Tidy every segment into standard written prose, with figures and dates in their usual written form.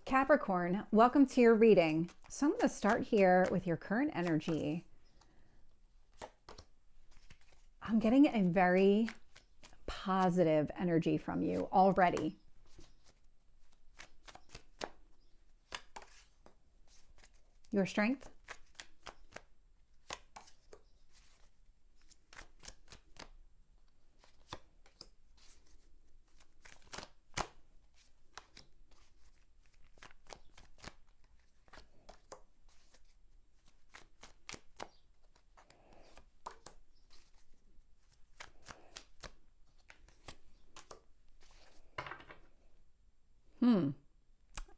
Capricorn, welcome to your reading. So I'm going to start here with your current energy. I'm getting a very positive energy from you already. Your strength.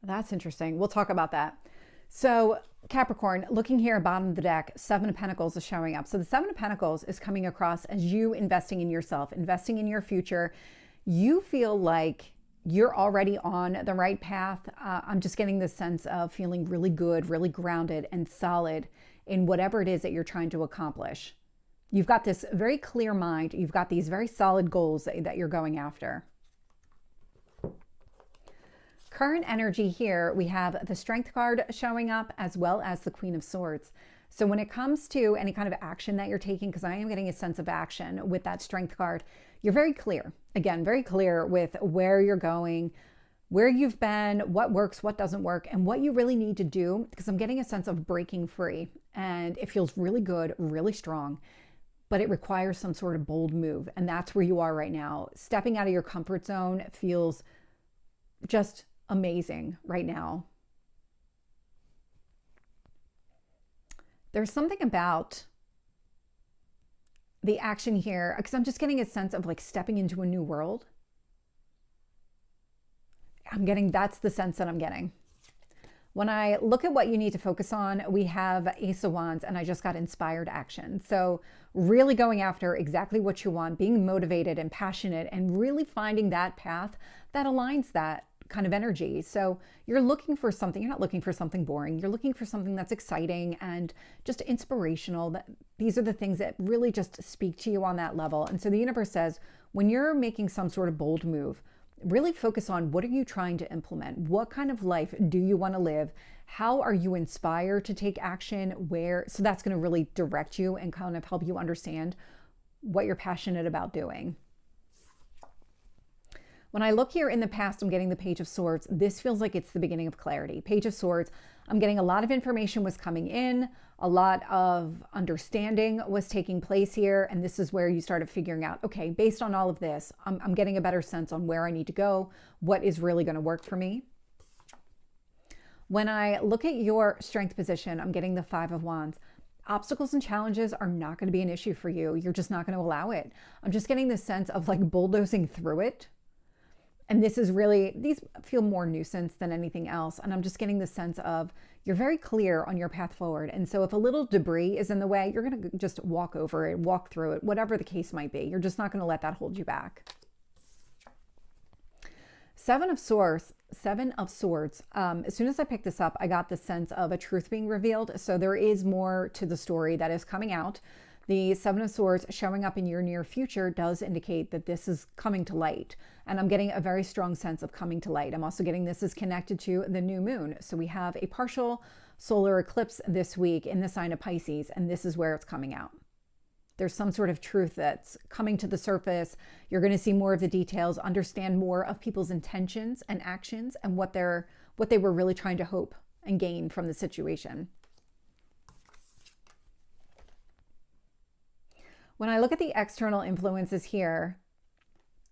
That's interesting. We'll talk about that. So Capricorn, looking here at bottom of the deck, Seven of Pentacles is showing up. So the Seven of Pentacles is coming across as you investing in yourself, investing in your future. You feel like you're already on the right path. I'm just getting this sense of feeling really good, really grounded and solid in whatever it is that you're trying to accomplish. You've got this very clear mind. You've got these very solid goals that you're going after. Current energy here, we have the Strength card showing up as well as the Queen of Swords. So when it comes to any kind of action that you're taking, because I am getting a sense of action with that Strength card, you're very clear. Again, very clear with where you're going, where you've been, what works, what doesn't work, and what you really need to do, because I'm getting a sense of breaking free. And it feels really good, really strong, but it requires some sort of bold move. And that's where you are right now. Stepping out of your comfort zone feels just amazing right now. There's something about the action here, because I'm just getting a sense of like stepping into a new world. That's the sense that I'm getting. When I look at what you need to focus on, we have Ace of Wands, and I just got inspired action. So really going after exactly what you want, being motivated and passionate, and really finding that path that aligns that kind of energy. So you're looking for something, you're not looking for something boring. You're looking for something that's exciting and just inspirational. These are the things that really just speak to you on that level. And so the universe says, when you're making some sort of bold move, really focus on what are you trying to implement? What kind of life do you want to live? How are you inspired to take action? Where? So that's going to really direct you and kind of help you understand what you're passionate about doing. When I look here in the past, I'm getting the Page of Swords. This feels like it's the beginning of clarity. Page of Swords, I'm getting a lot of information was coming in, a lot of understanding was taking place here, and this is where you started figuring out, okay, based on all of this, I'm getting a better sense on where I need to go, what is really going to work for me. When I look at your strength position, I'm getting the Five of Wands. Obstacles and challenges are not going to be an issue for you. You're just not going to allow it. I'm just getting this sense of like bulldozing through it. And this is really, these feel more nuisance than anything else. And I'm just getting the sense of you're very clear on your path forward. And so if a little debris is in the way, you're going to just walk over it, walk through it, whatever the case might be. You're just not going to let that hold you back. Seven of Swords. As soon as I picked this up, I got the sense of a truth being revealed. So there is more to the story that is coming out. The Seven of Swords showing up in your near future does indicate that this is coming to light. And I'm getting a very strong sense of coming to light. I'm also getting this is connected to the new moon. So we have a partial solar eclipse this week in the sign of Pisces, and this is where it's coming out. There's some sort of truth that's coming to the surface. You're going to see more of the details, understand more of people's intentions and actions and what they were really trying to hope and gain from the situation. When I look at the external influences here,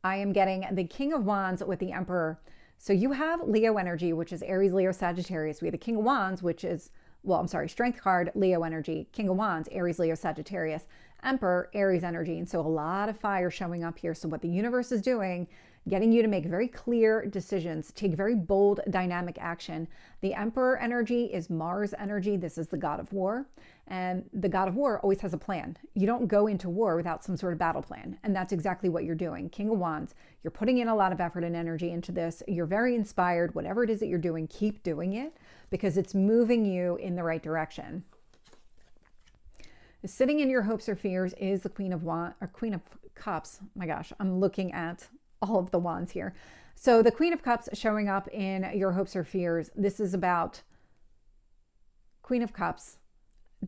I am getting the King of Wands with the Emperor. So you have Leo energy, which is Aries, Leo, Sagittarius. We have the King of Wands, which is, Strength card, Leo energy. King of Wands, Aries, Leo, Sagittarius. Emperor, Aries energy. And so a lot of fire showing up here. So what the universe is doing, getting you to make very clear decisions, take very bold, dynamic action. The Emperor energy is Mars energy. This is the god of war. And the god of war always has a plan. You don't go into war without some sort of battle plan. And that's exactly what you're doing. King of Wands, you're putting in a lot of effort and energy into this. You're very inspired. Whatever it is that you're doing, keep doing it because it's moving you in the right direction. Sitting in your hopes or fears is the Queen of Cups. My gosh, I'm looking at all of the wands here. So the Queen of Cups showing up in your hopes or fears. This is about Queen of Cups.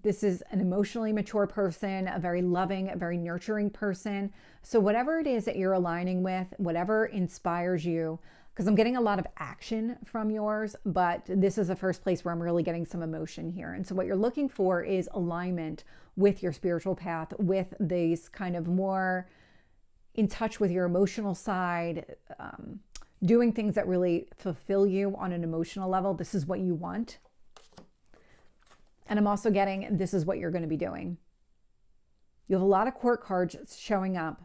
This is an emotionally mature person, a very loving, a very nurturing person. So whatever it is that you're aligning with, whatever inspires you, because I'm getting a lot of action from yours, but this is the first place where I'm really getting some emotion here. And so what you're looking for is alignment with your spiritual path, with these kind of more in touch with your emotional side, doing things that really fulfill you on an emotional level. This is what you want. And I'm also getting, this is what you're going to be doing. You have a lot of court cards showing up.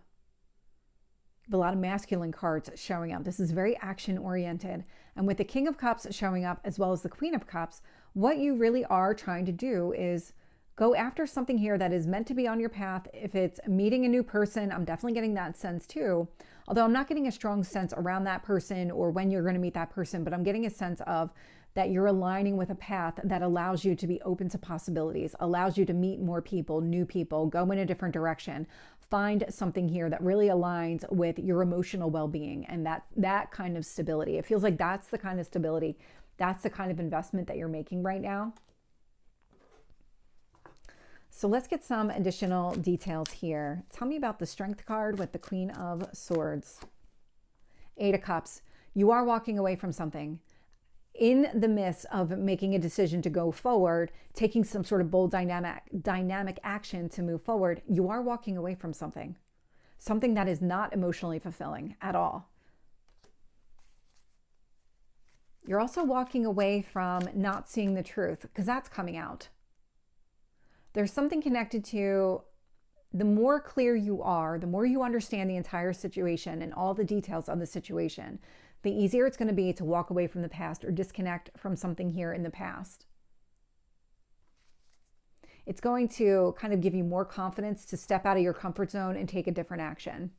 You have a lot of masculine cards showing up. This is very action oriented. And with the King of Cups showing up as well as the Queen of Cups, what you really are trying to do is go after something here that is meant to be on your path. If it's meeting a new person, I'm definitely getting that sense too. Although I'm not getting a strong sense around that person or when you're going to meet that person, but I'm getting a sense of that you're aligning with a path that allows you to be open to possibilities, allows you to meet more people, new people, go in a different direction, find something here that really aligns with your emotional well-being and that kind of stability. It feels like that's the kind of stability, that's the kind of investment that you're making right now. So let's get some additional details here. Tell me about the Strength card with the Queen of Swords. Eight of Cups. You are walking away from something. In the midst of making a decision to go forward, taking some sort of bold dynamic action to move forward, you are walking away from something that is not emotionally fulfilling at all. You're also walking away from not seeing the truth, because that's coming out. There's something connected to the more clear you are, the more you understand the entire situation and all the details of the situation, the easier it's going to be to walk away from the past or disconnect from something here in the past. It's going to kind of give you more confidence to step out of your comfort zone and take a different action.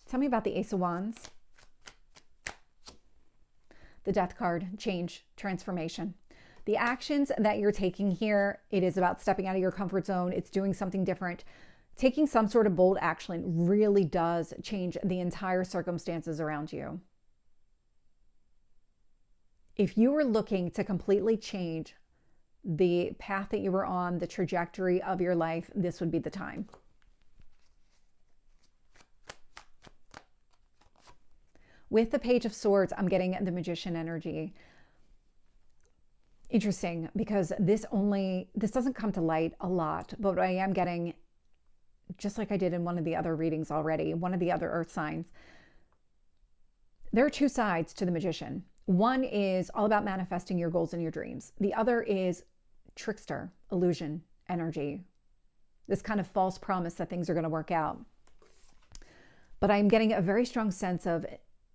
Tell me about the Ace of Wands. The Death card, change, transformation. The actions that you're taking here, it is about stepping out of your comfort zone. It's doing something different. Taking some sort of bold action really does change the entire circumstances around you. If you were looking to completely change the path that you were on, the trajectory of your life, this would be the time. With the Page of Swords, I'm getting the Magician energy. Interesting, because this doesn't come to light a lot, but I am getting, just like I did in one of the other readings already, one of the other earth signs, there are two sides to the Magician. One is all about manifesting your goals and your dreams. The other is trickster, illusion, energy, this kind of false promise that things are going to work out. But I'm getting a very strong sense of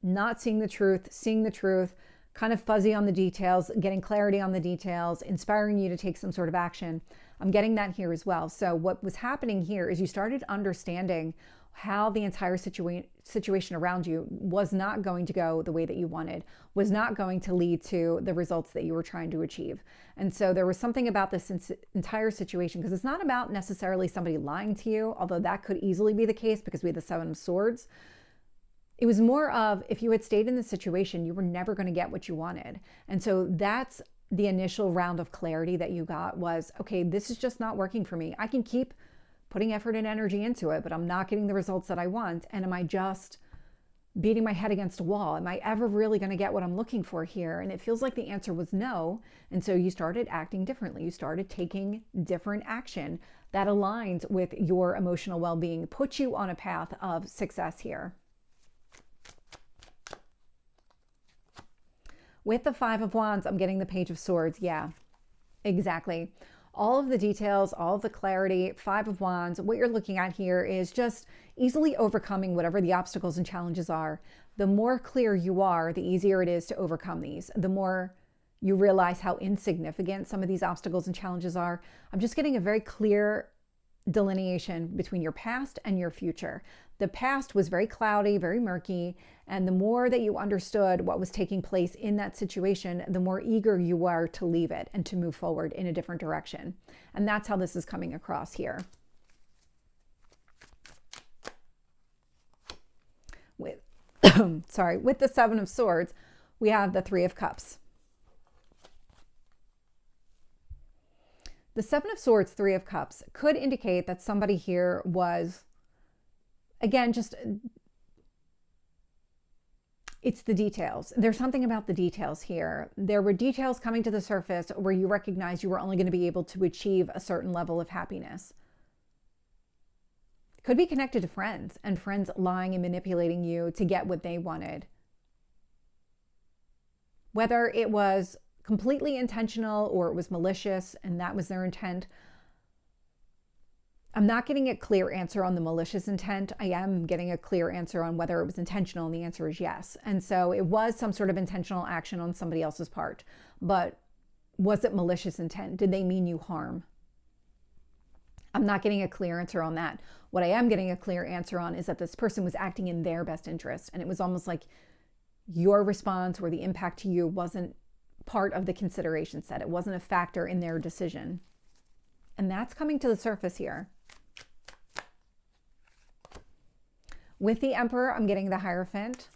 not seeing the truth, seeing the truth, kind of fuzzy on the details, getting clarity on the details, inspiring you to take some sort of action. I'm getting that here as well. So what was happening here is you started understanding how the entire situation around you was not going to go the way that you wanted, was not going to lead to the results that you were trying to achieve. And so there was something about this entire situation, because it's not about necessarily somebody lying to you, although that could easily be the case because we have the Seven of Swords. It was more of, if you had stayed in the situation, you were never going to get what you wanted. And so that's the initial round of clarity that you got was, okay, this is just not working for me. I can keep putting effort and energy into it, but I'm not getting the results that I want. And am I just beating my head against a wall? Am I ever really going to get what I'm looking for here? And it feels like the answer was no. And so you started acting differently. You started taking different action that aligns with your emotional well-being, puts you on a path of success here. With the Five of Wands, I'm getting the Page of Swords. Yeah, exactly. All of the details, all of the clarity, Five of Wands, what you're looking at here is just easily overcoming whatever the obstacles and challenges are. The more clear you are, the easier it is to overcome these. The more you realize how insignificant some of these obstacles and challenges are. I'm just getting a very clear delineation between your past and your future. The past was very cloudy, very murky, and the more that you understood what was taking place in that situation, the more eager you were to leave it and to move forward in a different direction. And that's how this is coming across here. sorry, with the Seven of Swords, we have the Three of Cups. The Seven of Swords, Three of Cups could indicate that somebody here was, again, just, it's the details. There's something about the details here. There were details coming to the surface where you recognize you were only going to be able to achieve a certain level of happiness. Could be connected to friends, and friends lying and manipulating you to get what they wanted. Whether it was completely intentional or it was malicious and that was their intent. I'm not getting a clear answer on the malicious intent. I am getting a clear answer on whether it was intentional, and the answer is yes. And so it was some sort of intentional action on somebody else's part. But was it malicious intent? Did they mean you harm? I'm not getting a clear answer on that. What I am getting a clear answer on is that this person was acting in their best interest. And it was almost like your response or the impact to you wasn't part of the consideration set. It wasn't a factor in their decision. And that's coming to the surface here. With the Emperor, I'm getting the Hierophant.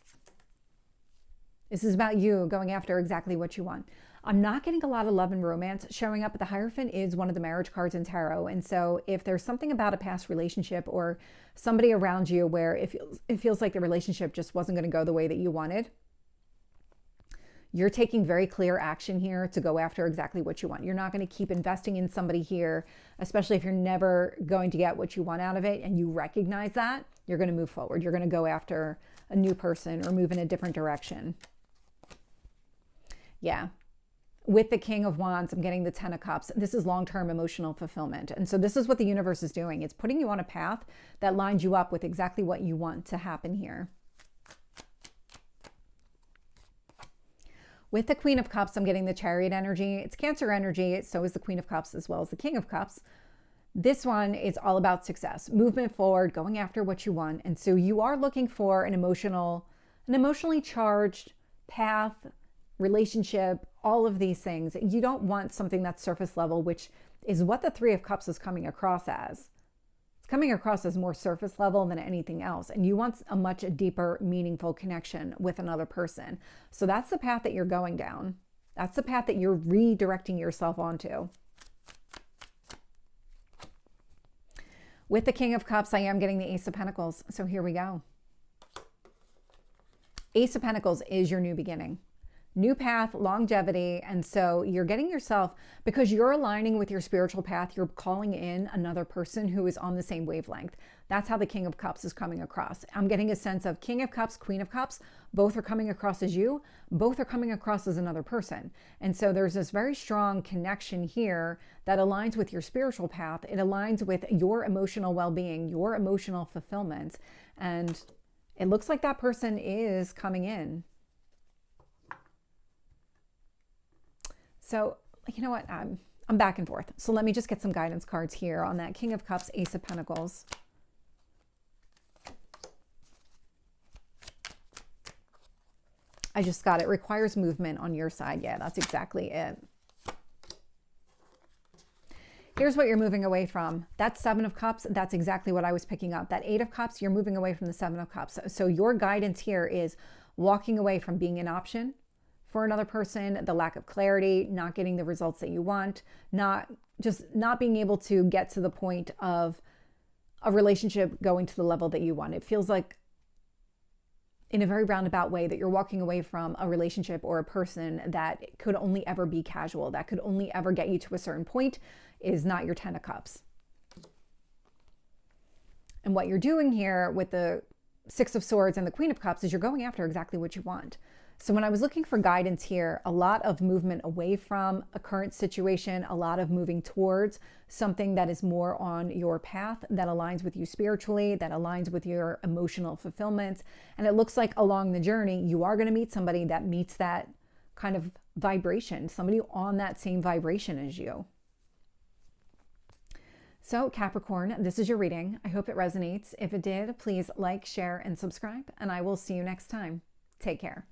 This is about you going after exactly what you want. I'm not getting a lot of love and romance showing up, but the Hierophant is one of the marriage cards in tarot. And so if there's something about a past relationship or somebody around you where it feels like the relationship just wasn't going to go the way that you wanted, you're taking very clear action here to go after exactly what you want. You're not going to keep investing in somebody here, especially if you're never going to get what you want out of it and you recognize that. You're going to move forward. You're going to go after a new person or move in a different direction. Yeah. With the King of Wands, I'm getting the Ten of Cups. This is long-term emotional fulfillment. And so this is what the universe is doing. It's putting you on a path that lines you up with exactly what you want to happen here. With the Queen of Cups, I'm getting the Chariot energy. It's Cancer energy. So is the Queen of Cups as well as the King of Cups. This one is all about success, movement forward, going after what you want. And so you are looking for an emotionally charged path, relationship, all of these things. You don't want something that's surface level, which is what the Three of Cups is coming across as. It's coming across as more surface level than anything else. And you want a much deeper, meaningful connection with another person. So that's the path that you're going down. That's the path that you're redirecting yourself onto. With the King of Cups, I am getting the Ace of Pentacles. So here we go. Ace of Pentacles is your new beginning. New path, longevity. And so you're getting yourself, because you're aligning with your spiritual path, you're calling in another person who is on the same wavelength. That's how the King of Cups is coming across. I'm getting a sense of King of Cups, Queen of Cups. Both are coming across as you. Both are coming across as another person. And so there's this very strong connection here that aligns with your spiritual path. It aligns with your emotional well-being, your emotional fulfillment. And it looks like that person is coming in. So, you know what? I'm back and forth. So let me just get some guidance cards here on that King of Cups, Ace of Pentacles. I just got it. Requires movement on your side. Yeah, that's exactly it. Here's what you're moving away from. That Seven of Cups, that's exactly what I was picking up. That Eight of Cups, you're moving away from the Seven of Cups. So your guidance here is walking away from being an option for another person, the lack of clarity, not getting the results that you want, not being able to get to the point of a relationship going to the level that you want. It feels like, in a very roundabout way, that you're walking away from a relationship or a person that could only ever be casual, that could only ever get you to a certain point, is not your Ten of Cups. And what you're doing here with the Six of Swords and the Queen of Cups is you're going after exactly what you want. So when I was looking for guidance here, a lot of movement away from a current situation, a lot of moving towards something that is more on your path, that aligns with you spiritually, that aligns with your emotional fulfillment. And it looks like along the journey, you are going to meet somebody that meets that kind of vibration, somebody on that same vibration as you. So Capricorn, this is your reading. I hope it resonates. If it did, please like, share, and subscribe, and I will see you next time. Take care.